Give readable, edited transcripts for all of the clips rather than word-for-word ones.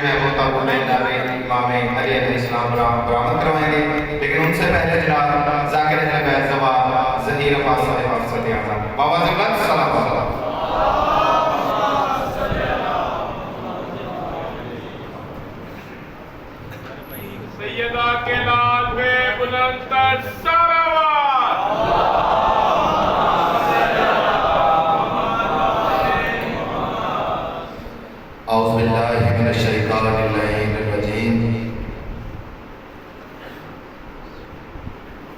جو ہے وہ تابوت جناب امام علی علیہ السلام برآمد کروائیں گے، لیکن ان سے پہلے جناب ذاکر اہل زبا ظہیر عباس صاحب حافظ اعظم بابا زبلت سلام علیکم۔ سیدہ کے لال پہ بلند تر سلوات۔ اعوذ باللہ من الشیطان اللعین الرجیم،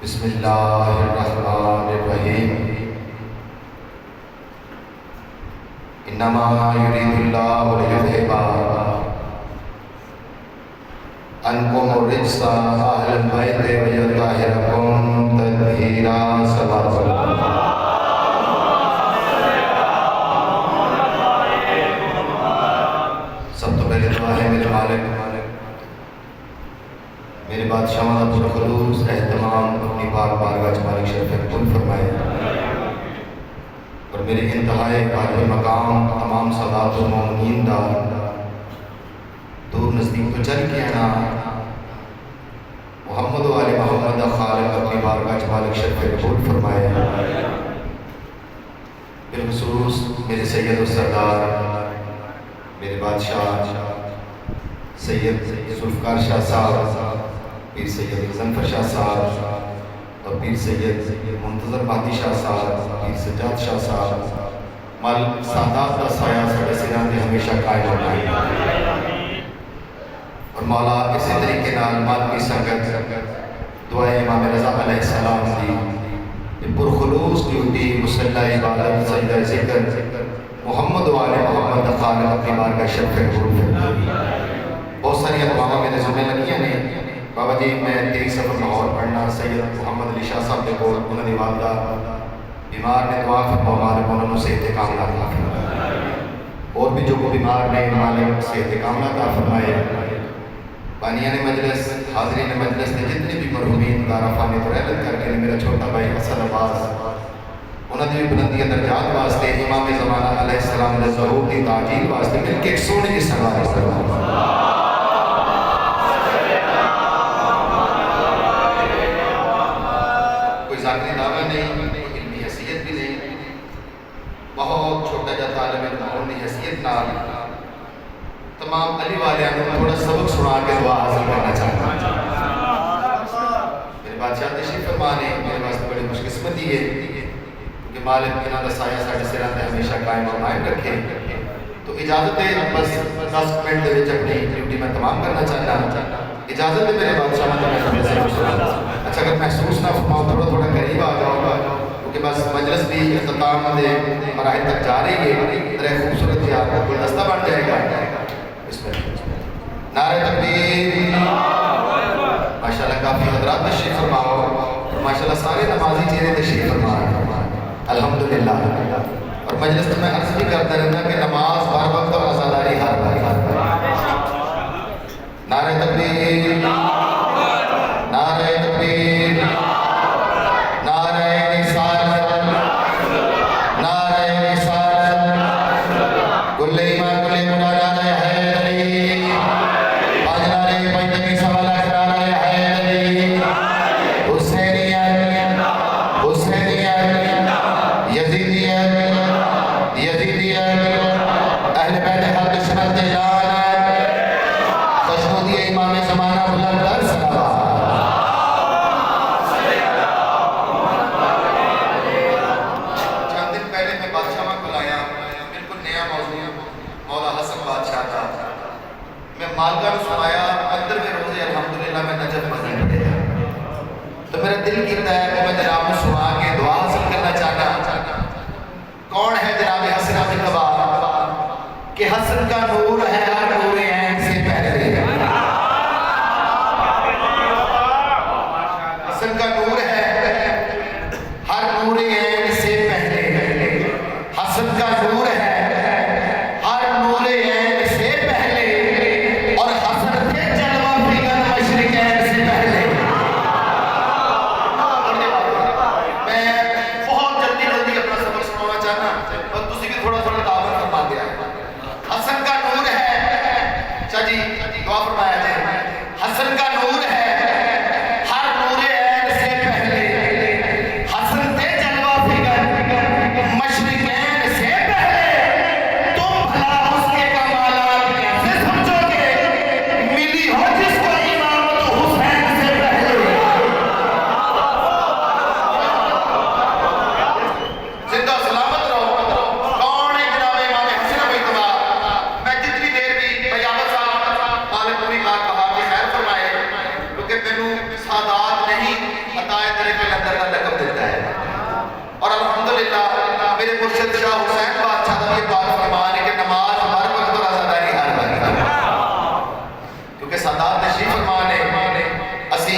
بسم اللہ الرحمن الرحیم، انما یرید اللہ لیذھب عنکم الرجس اہل البیت ویطہرکم تطہیرا۔ صلوات اللہ۔ سب تو پہلے دعا ہے میرے مالک، میرے بادشاہ پر خلوص اہتمام اپنی پاک بارگاہ مالک شرف قبول فرمائے، اور میرے انتہائی قابل مقام تمام سادات و مومنین دا دور نزدیک تو چل کے آنا محمد و آل محمد خالق اپنی بارگاہ مالک شرف قبول فرمائے، بالخصوص میرے سید و سردار میرے بادشاہ سید ذوالفقار شاہ صاحب، پیر سید ظفر شاہ صاحب اور پیر سید منتظر مہدی شاہ صاحب، پیر سجاد شاہ صاحب، مال سادات کا سایہ ساڑھے سران دے ہمیشہ قائم ہونا ہے، اور مولا اسی طریقے نال مال کی سنگت دعائے امام رضا علیہ السلام دی پرخلوص ڈیوٹی مسلح عبادت سجدہ ذکر محمد و آل محمد خالق اپنی بارگاہ شرف قبول فرمائے۔ بہت ساری ادعاواں میرے ذمہ لگیاں نے بابا جی، میں 23 سفر لاہور پڑھنا سید محمد علی شاہ صاحب کے کول انہوں نے والدہ بیمار نے دعا فرما مالک انہوں نے صحت کاملہ عطا فرمائے، اور بھی جو بیمار نے مالک صحت کاملہ عطا فرمائے، بانیان مجلس حاضرین مجلس نے جتنے بھی مرحومین دارا فانی تو رحلت کر کے میرا چھوٹا بھائی اسد عباس انہوں نے بھی بلندی درجات واسطے امام زمانہ علیہ السلام نے ظہور کی تعجیل واسطے مل کے ایک سونے کی سواری کروا۔ کوئی ذاکری دعویٰ نہیں، کوئی علمی حیثیت بھی نہیں، بہت چھوٹا جا طالب علم کی حیثیت نال تمام علی والیاں تھوڑا سبق سنا کے دعا حاصل کرنا چاہتا ہوں۔ میرے بادشاہ تشریف فرما نے میرے واسطے بڑی خوش قسمتی ہے کہ مالک انہاں دا سایہ ساڑھے سران تے ہمیشہ قائم اور قائم رکھے۔ تو اجازت ہے بس 10 منٹ دے وچ اپنی ڈیوٹی میں تمام کرنا چاہتا ہوں، اجازت ہے میرے بادشاہ اچھا اگر محسوس نہ فرماؤ تھوڑا تھوڑا قریب آ جاؤ گا، کیونکہ بس مجلس بھی اختتام دے مراحل تک جا رہی ہے، ذرا خوبصورت یا گلدستہ بن جائے گا۔ نعرہ تکبیر، ماشاءاللہ کافی حضرات تشریف فرماؤ، اور ماشاءاللہ سارے نمازی چہرے تشریف فرماؤ الحمدللہ، اور مجلس میں عرض بھی کرتا رہنا کہ نماز ہر وقت اور عزاداری ہر وقت۔ نعرہ تکبیر، نعرہ تکبیر، نعرہ رسالت، نعرہ رسالت، کل ایمان کل ایمان نعرہ حیدری، پانچ نعرہ پنجمی سوالہ نعرہ حیدری، حسینیت، حسینیت، یزیدیت، یزیدیت، اہل بیت حق سنت لعنت، خشنودی امام زمانہ بلند در صلوات۔ چند دن پہلے میں بادشاہ کو لایا، بالکل نیا موضوع مولا حسن بادشاہ تھا، میں مالکہ کو سنایا، اندر میں روزے الحمدللہ میں نجف مزید پڑے، تو میرا دل کہتا ہے کہ میں جناب کو سنا کے دعا حاصل کرنا چاہتا ہوں۔ کون ہے جناب حسن ابن کہ حسن کا نور ہے ہر نور عین سے پہلے، حسن کا نور ہے ہر نور عین سے پہلے، حسن کا نور ہے ہر نور عین سے پہلے، اور حسن کے جلوہ فکر مشرقین سے پہلے۔ میں بہت جلدی اپنا سبق سنانا چاہنا اور تسی بھی تھوڑا تھوڑا دعوت فرما دیا۔ حسن کا نور جی دعا فرمایا جائے حسن کا نور ہے ہر نور عین سے پہلے حسن تے جلوہ فگر مشرقین سے پہلے تم بھلا اس کے کمالات کیسے سمجھو گے ملی ہو جس کو امامت حسین سے پہلے زندہ سلامت رہو کون ہے جناب امام حسن بیتوا میں جتنی دیر بھی بیابت صاحب مالک پوری بات کہا کہ خیر فرمائے کیونکہ میں سادات نہیں عطائے درے کے اندر کا لقب دیتا ہے اور الحمدللہ میرے مرشد شاہ حسین بادشاہ نے یہ بات فرمانے کہ نماز ہر وقت اور عزاداری ہر وقت کیونکہ سادات تشریف فرمانے اسی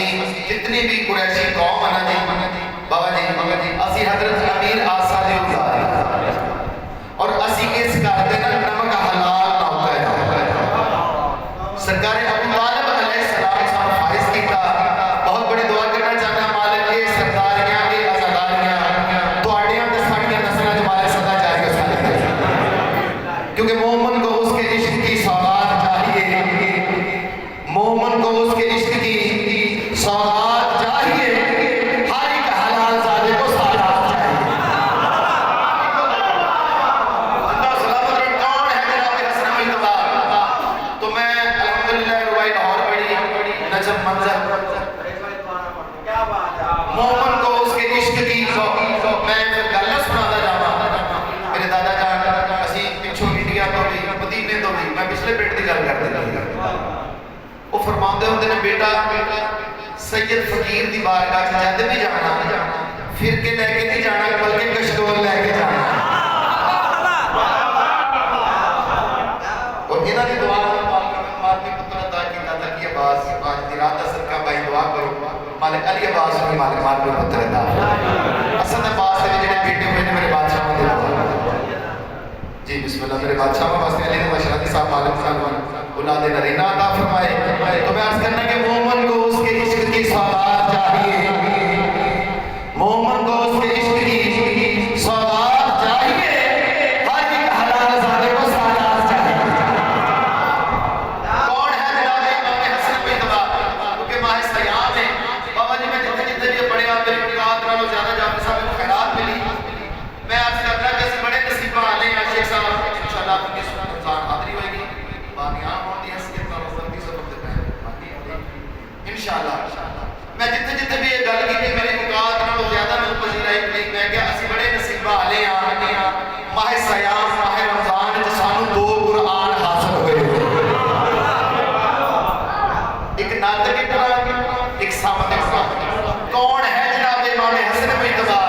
جتنی بھی قریشی قوم ہے نا جی بابا جی اسی حضرت امیر آسا دے اتارے اور اسی اس کرتے نا نمک حلال نہ ہوتا ہے سرکار ابو طالب علیہ السلام صاحب فائز کی تھا بہت بڑی دعا کرنا چاہنا مالک کے سرداریاں کے عزاداریاں تو آڑیاں دے ساڑیاں نسلہ جمالے صدا جاری ہو سکتے کیونکہ مومن کو اس کے عشق کی سوغات چاہیے مومن کو اس کے عشق کی سوغات چاہیے ہر ایک حلال زادے کو سوغات چاہیے اللہ سلامت رہا کون ہے جناب حسن بیتوا تو میں الحمدللہ روائی لاہور بڑی نجم منظر مومن کو اس کے عشق کی میں گلہ سناتا جاما میرے دادا جان اسی پچھو انڈیا تو بھی مدینے تو بھی میں پچھلے پیٹ دی گل کرتے ہیں وہ فرماندے ہوندے نے بیٹا سید فقیر دی بارگاہ سے جاتے بھی جانا پھر کے لے کے نہیں جانا بلکہ کشکول لے کے جانا اور انہاں دی دعا مالک پتر عطا کیتا تھا کہ عباس آج دی رات اثر کا بھائی دعا کرو مالک علی عباس ہوئی مالک پتر عطا اسد عباس سے جنہیں بیٹے ہوئے نے میرے بادشاہ دے دعا جی بسم اللہ میرے بادشاہ واسطے علی مشرادی صاحب مالک صاحب اولاد نرینہ عطا فرمائے تو میں عرض کرنا کہ مومن کو اس کے عشق کی سوغات چاہیے مومن کو اس کے عشق کی سوغات چاہیے ہر ایک حلال زادے کو سوغات چاہیے کون ہے جناب امام حسن بیتوا کیونکہ ماہ سیام ہے بابا جی میں جتنے بھی پڑھے آپ میری مقاد رہا زیادہ جانے صاحب کو خیرات ملی میں عرض کرنا کہ اس بڑے نصیبہ آنے ہیں شیخ صاحب انشاءاللہ اپنی رمضان حاضری ہوئے گی بانیاں ہوتی ہیں سکت اور وفرتی سبب دیتا ہے انشاءاللہ میں جتنے بھی یہ گل کی کہ میری مقاد رہا زیادہ میں پذیرائی نہیں میں کہ اسی بڑے نصیبہ آنے ہیں ماہ سیام ماہ رمضان جسانو 2 قرآن حاصل ہوئے ایک ناطق قرآن ایک سامت قرآن کون ہے جناب امام حسن بیتوا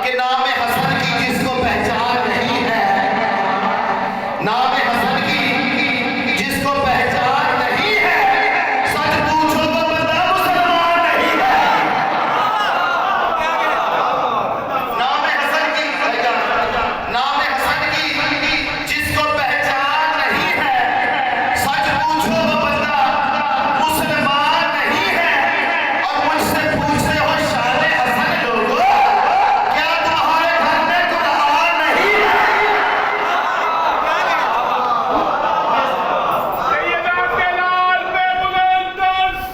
کہ نام حسن کی جس کو پہچان نہیں ہے نام حسن کی جس کو پہچان نہیں ہے سچ پوچھو تو بندہ مسلمان نہیں ہے نام حسن کی جس کو پہچان نہیں ہے سچ پوچھو تو بندہ مسلمان نہیں ہے اور مجھ سے پوچھتے ہو شان حسن لوگوں کیا تمہارے گھر میں قرآن نہیں ہے سیدہ کے لال پہ بلند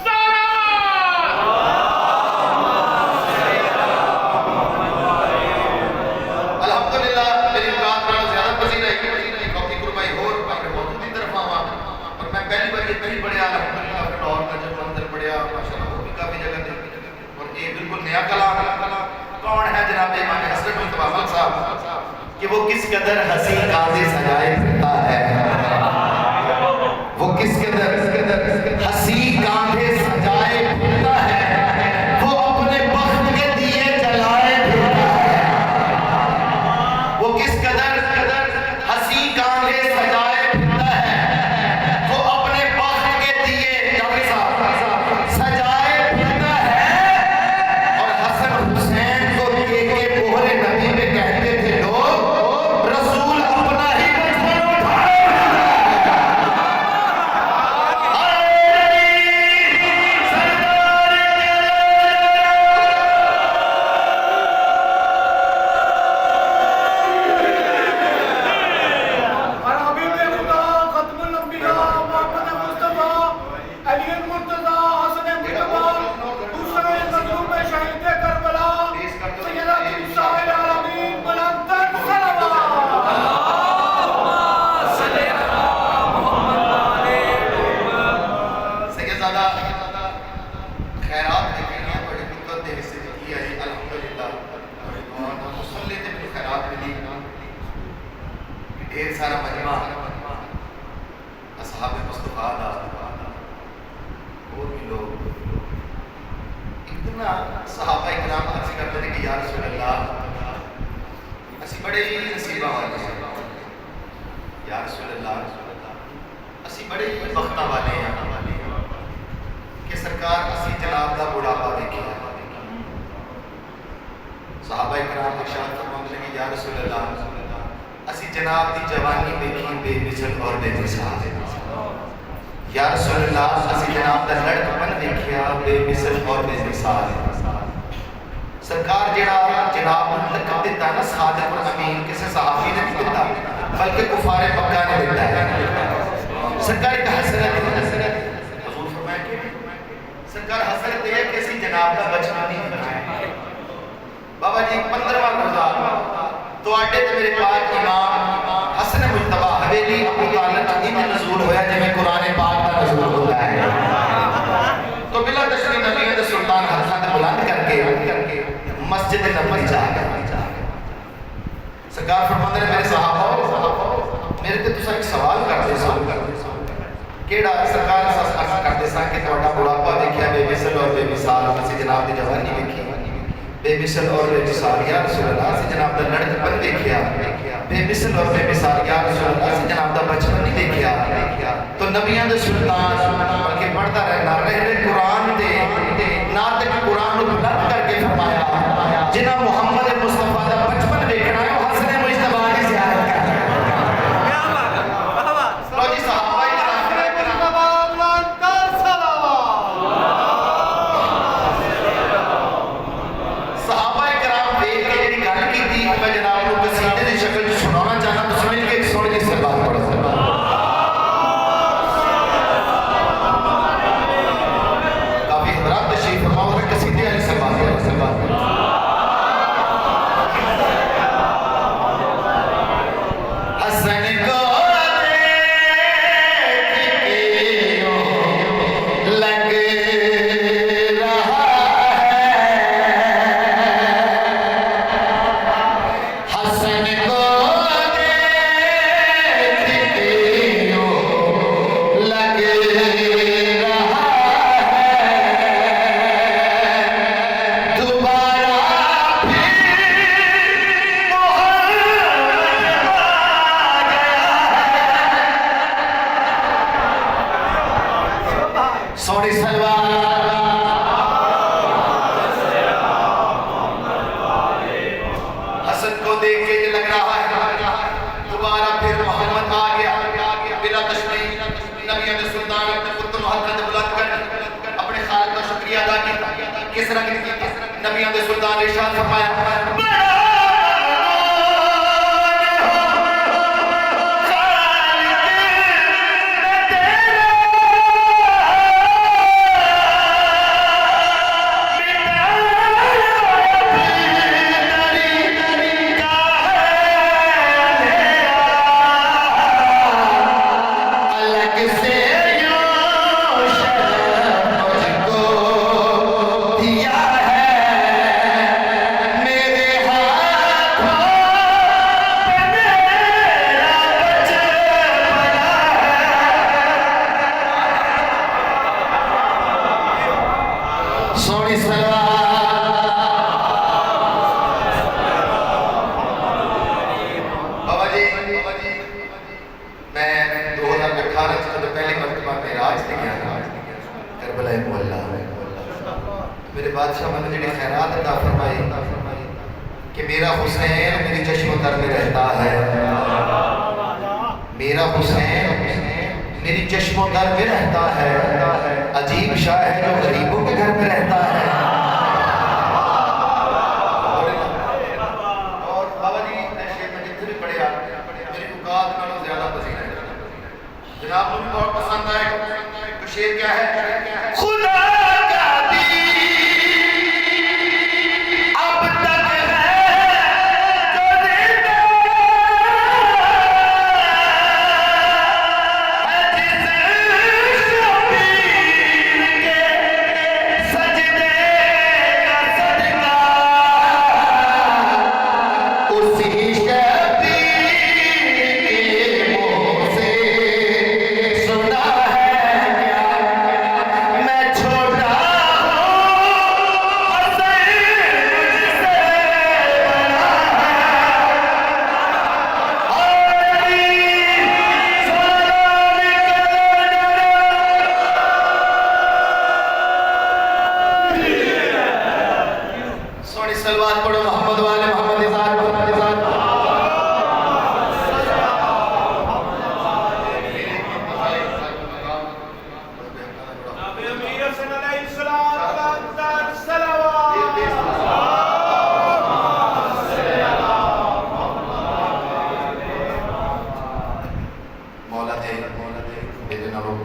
سلام الحمدللہ میری بات بڑا زیادہ پذیر ہے وقتی قربائی ہو اپنے موجود کی طرف آواں اور میں پہلی بار یہ نہیں پڑھیا الحمدللہ اپنے لاہور کا جب منظر پڑھیا ماشاءاللہ وہ بھی کافی جگہ دے اور یہ بالکل نیا کلام کون ہے جناب امام حسن بیتوا ملک صاحب کہ وہ کس قدر ہنسی کاندے سجائے پھرتا ہے وہ کس قدر ہنسی کاندے سجائے پھرتا ہے وہ اپنے بخت کے دیے جلائے پھرتا ہے وہ کس قدر ہنسی کاندے سجائے پھرتا ہے وہ اپنے بخت کے دیے سجائے پھرتا ہے اور حسن حسین کو کے بوہر نبی میں کہتے تھے لوگ رسول اپنا ہی بچپن اٹھائے بعد اور بھی لوگ اتنا صحابہ اکرام عرض کرتے ہیں کہ یا رسول اللہ اسی بڑے ہی نصیبہ والے ہیں، یا رسول اللہ اسی بڑے ہی بختہ والے ہیں کہ سرکار اسی جناب کا بڑھاپا دیکھے۔ صحابہ اکرام ارشاد فرماتے ہیں کہ یا رسول اللہ اسی جناب دی جوانی دیکھی بے مثل اور بے مثال، یا رسول اللہ اسی جناب دا لڑکپن دیکھیا بے مثل اور بے مثال۔ سرکار جڑا جناب لقب دیتا ہے نا صادق اور امین، کسی صحابی نے نہیں دیتا بلکہ کفار مکہ نے دیتا ہے۔ سرکار ایک حسرت حضور فرمایا کہ سرکار حسرت ہے کہ اسی جناب دا بچنا نہیں ہے۔ بابا جی 15واں روزہ تو آٹے تے میرے پاک امام حسن مجتبہ حویلی ابو طالب ان نزول ہویا جی میں قرآن پاک کا نزول ہوتا ہے، تو بلا تشریح نبی دے سلطان حسن بلند کر کے مسجد نبوی جا گیا۔ سرکار فرماتے ہیں میرے صحابہ میرے تے تساں ایک سوال کرتے سو کیڑا؟ سرکار عرض کرتے سا کہ تہاڈا بڑھاپا دیکھیا بے مثل اور بے مثال، اسی جناب دی جوانی دیکھی بے مثل اور بے مثال، یا رسول اللہ اسی جناب دا لڑکپن دیکھیا بے مثل اور بے مثال، یا رسول اللہ اسی جناب دا بچپن نہیں دیکھیا۔ تو نبیان دے سلطان بلکہ پڑھتا رہنا رہے قرآن دے ناطق قرآن کو بلند کر کے فرمایا جنہ محمد مصطفیٰ دا بچپن دیکھنا ہے وہ حسن مجتبہ کی زیارت کرنا ہے۔ لو جی صحابہ میں جناب کو قصیدے دی شکل جو سنانا چاہنا تو سمجھ کے سوڑ جس سے بات پڑھا سکتا کافی حضرات تشریف فرما اور قصیدے علی سے بات پڑھا حسن کو سوڑی سلوار حسن کو دیکھ کے یہ لگ رہا ہے دوبارہ پھر محمد آ گیا بلا تشریح نبی علیہ السلام اپنے خود محمد بلند کر اپنے خالق کا شکریہ ادا کی کس رنگ کی نبی علیہ السلام نے ارشاد فرمایا سوڑی سلوار بابا جی میں 2018 سے پہلی مرتبہ معراج سے گیا کربلا مولا میرے بادشاہ نے جڑی خیرات عطا فرمائی کہ میرا حسین میری چشم و در میں رہتا ہے، میرا حسین میری چشم و در میں رہتا ہے، عجیب شاہ ہے جو غریبوں کے گھر میں رہتا ہے۔ اور بابا جی شیخ میں جتنے بھی پڑھے میری اوقات نالوں زیادہ پسند ہے، جناب مجھے بہت پسند آئے تو شیخ کیا ہے؟ خدا کا دین اب تک سنا ہے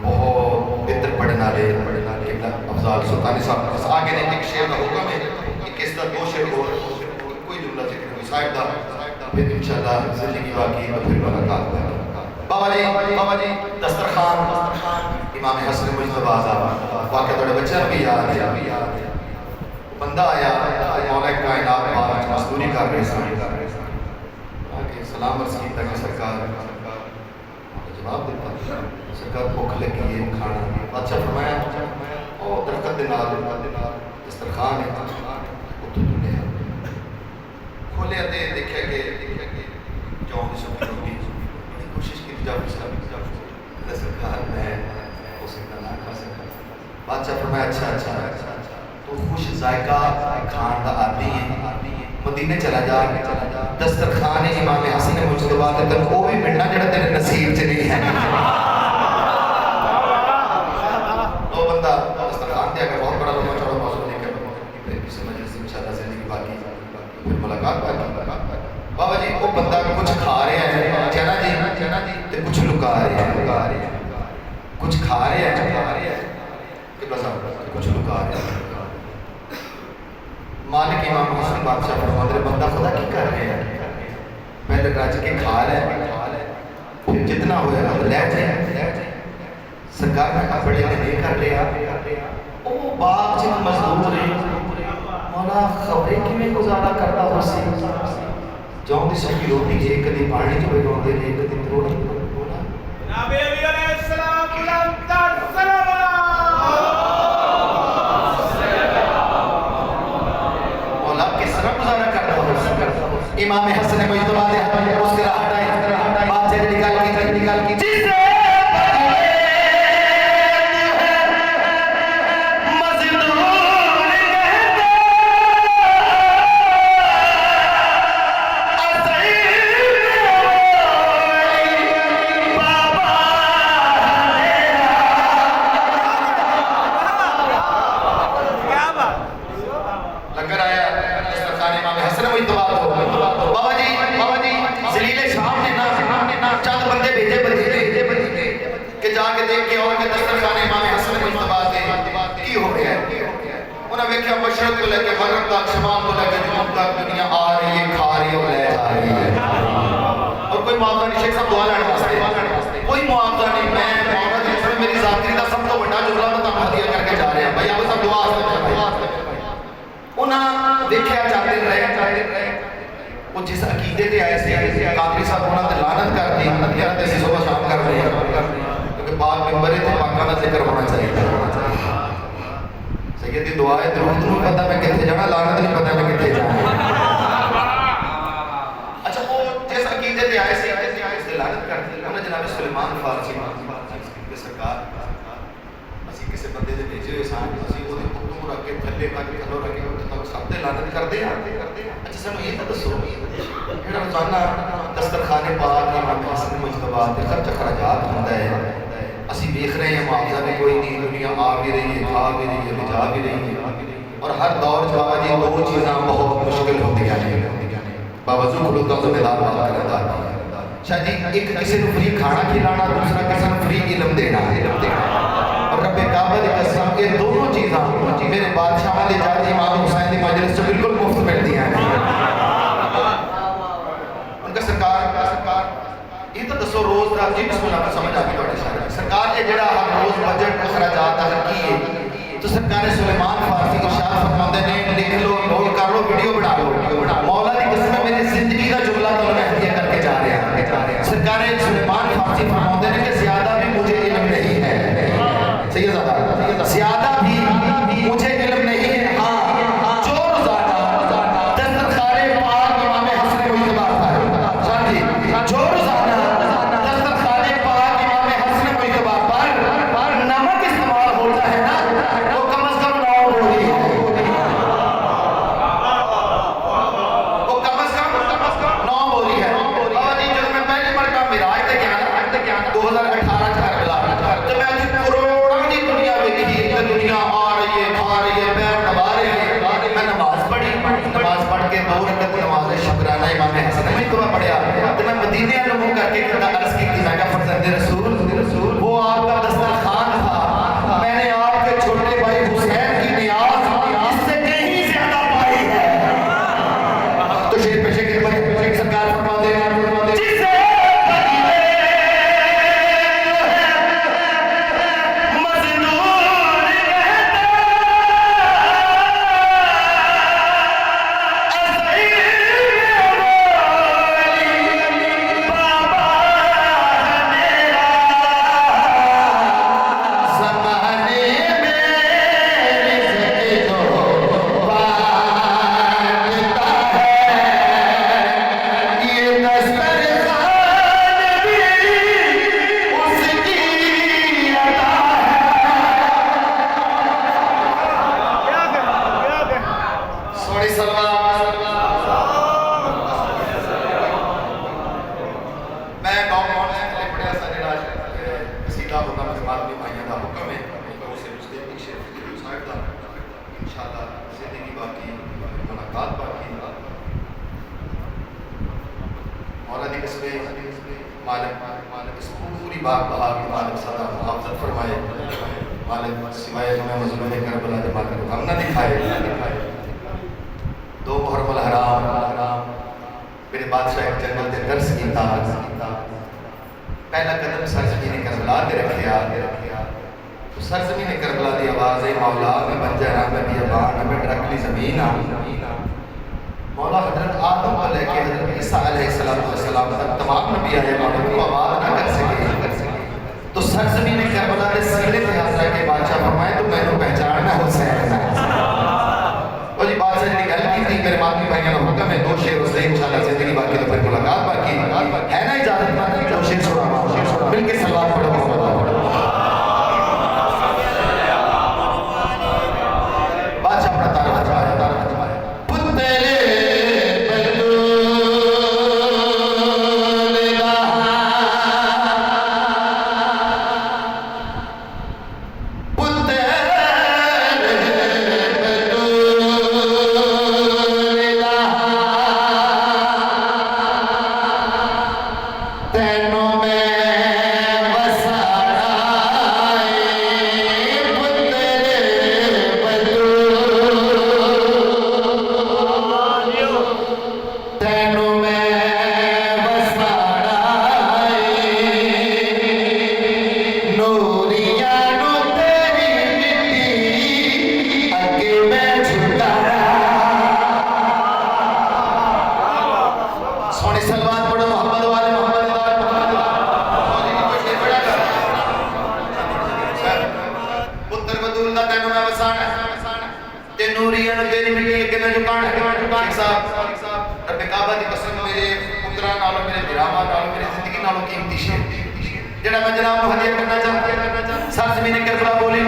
بہت عطر پڑھنے والے افضال سلطانی صاحب آگے نے ایک شعر کا حکم ہے کہ اس طرح 2 شعر اور کوئی جملہ ذکر کوئی صاحب دا پھر انشاءاللہ زندگی باقی تو پھر ملاقات ہوگی. بابا جی دسترخوان امام حسن مجتبیٰ صاحب واقعہ تھوڑے بچے بھی یاد ہے. بندہ آیا مولا کائنات پاک مزدوری کر رہے سن سلام عرض کیتا کہ سرکار جواب دیتا سرکار بھوک لگی ہے کھانا. بادشاہ فرمایا او درخت دے نال دسترخوان ہے اتو تو لے کھولے تے دیکھا کہ جون دی سبزی روٹی بڑی کوشش کی جب سرکار میں اس کا نہ کھا سکا. بادشاہ فرمایا اچھا تو خوش ذائقہ کھان دا عادی ہے مدینے چلا جا دسترخوان امام حسن مجتبیٰ تے تن او بھی ملنا جڑا تیرے نصیب چ نہیں ہے. تو بندہ دسترخوان دے اگر بہت بڑا لمبا چوڑا موضوع نہیں کر کسی مجلس سے انشاءاللہ زندگی باقی پھر ملاقات باقی. بابا جی وہ بندہ کچھ کھا رہے ہیں چنا جی تے کچھ لکا رہے ہیں کچھ کھا رہے ہیں کہ بس کچھ لکا رہے ہیں. مالک امام حسن بادشاہ فرماتے ہیں بندہ خدا کی کر رہے ہیں پہلے رج کے کھا لے پھر جتنا ہوئے اب لے جائے. سرکار نے کہا بڑے نے کر لیا او باپ جن مزدور رہے مولا خبریں کی میں گزارا کرتا ہو سی جاؤں دی سکی روٹی ایک کدی پانی جو بگاؤں دے ایک کدی روٹی بولا جناب علی علیہ السلام لمتر سلام امام حسن مجتبیٰ دے اس کے راہ ہٹائیں بات سے نکال کی جسے مشرق کو لے کے مغرب تک شمال کو لے کے جنوب تک دنیا آ رہی ہے کھا رہی ہے اور لے جا رہی ہے اور کوئی معاوضہ نہیں. شیخ صاحب دعا لینے واسطے کوئی معاوضہ نہیں. میں معاوضہ جس میں میری ذاکری کا سب تو بڑا جملہ میں تم ہدیہ کر کے جا رہے ہیں بھائی آپ سب دعا سے انہاں دیکھیا چاہتے رہے وہ جس عقیدے تے آئے سے قادری صاحب انہاں تے لعنت کر دی ہدیہ تے صبح شام کر رہے ہیں کیونکہ پاک ممبر تے پاکاں دا ذکر ہونا چاہیے. سیدی دعا ہے درود نہیں پتہ میں کتنے جانا لعنت نہیں پتہ میں کتنے جانا. اچھا وہ جس عقیدے تے آئے سے لعنت کر دی انہوں نے جناب سلیمان فارسی کے سرکار اسی کسی بندے دے بھیجے ہوئے سان اسی وہ حکم رکھ کے تھلے پا کے تھلو رکھ کے تک سب تے لعنت کر دے. اچھا سانو یہ تو دسو جڑا روزانہ دسترخوان پاک امام حسن مجتبیٰ تے خرچ اخراجات ہوندا ہے اسی دیکھ رہے ہیں معاوضہ بھی کوئی نہیں دنیا آ بھی رہی ہے کھا بھی رہی ہے جا بھی رہی ہے اور ہر دور جو بابا جی 2 چیزاں بہت مشکل ہوتی ہیں باوجود خلوتوں سے مدار بات کرتا ہے. شاہ جی ایک کسی کو فری کھانا کھلانا دوسرا کسی کو فری علم دینا اور رب کعبہ کی قسم یہ دونوں چیزاں میرے بادشاہ والے جاتی امام حسین کی مجلس سے بالکل مفت ملتی ہیں. ان کا سرکار یہ تو دسو روز کا جی بسم اللہ سمجھ آ گئی سرکار یہ جڑا ہر روز بجٹ اخراجات اگر کیے تو سرکار سلیمان فارسی ارشاد فرماتے ہیں لکھ لو رول کر لو ویڈیو بنا لو مولا کی قسم ہے میری زندگی کا جملہ تو میں ہدیہ کر کے جا رہا ہوں. سرکار سلیمان فارسی فرماتے ہیں کہ زیادہ بھی مجھے علم نہیں ہے سیدہ زیادہ بھی مجھے علم نہیں ہے ہاں جو روزانہ دسترخوان پاک امام حسن مجتبیٰ پر جو روزانہ دنیا پاک بہا کی مالک صدا محافظت فرمائے، مالک سوائے تمہیں مظلوم کربلا کے مالک کو ہم نہ دکھائے۔ دو محرم الحرام میرے بادشاہ ایک جنگل دے درس کیتا، پہلا قدم سرزمین کربلا دے رکھیا، تو سرزمین کربلا دی آواز ہے مولا میں بنجا رحمت دی ابان میں ڈرکلی زمین آ، مولا حضرت آدم کو لے کے حضرت عیسیٰ علیہ السلام تک تمام نبی آئے مولا کو آواز نہ کر سکے، تو سرزمین کربلا دے سینے پہ حضرت کے بادشاہ فرمائے تو میں نے پہچاننا حسین ہے۔ اور جی بادشاہ جنہی گل کی تھی میرے مادمی بھائیوں کا حکم ہے، دو شعر اس لئے انشاءاللہ زندگی باقی تو پھر ملاقات باقی ہے نا اجازت مانتے دو شعر سنا مل کے سلوات پڑھو محمد بادشاہ اپنا تارہ جمائے پتلے جڑا میں جناب کو ہدیہ کرنا چاہتا ہوں، سرزمین کربلا بولی